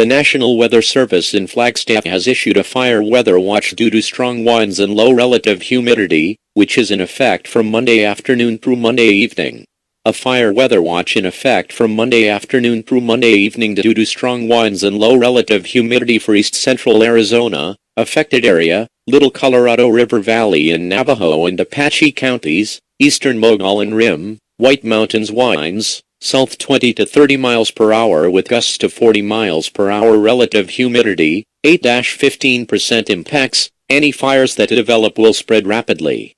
The National Weather Service in Flagstaff has issued a fire weather watch due to strong winds and low relative humidity, which is in effect from Monday afternoon through Monday evening. A fire weather watch in effect from Monday afternoon through Monday evening due to strong winds and low relative humidity for east central Arizona, affected area, Little Colorado River Valley and Navajo and Apache counties, eastern Mogollon Rim, White Mountains winds, south 20 to 30 miles per hour with gusts to 40 miles per hour relative humidity, 8-15% impacts. Any fires that develop will spread rapidly.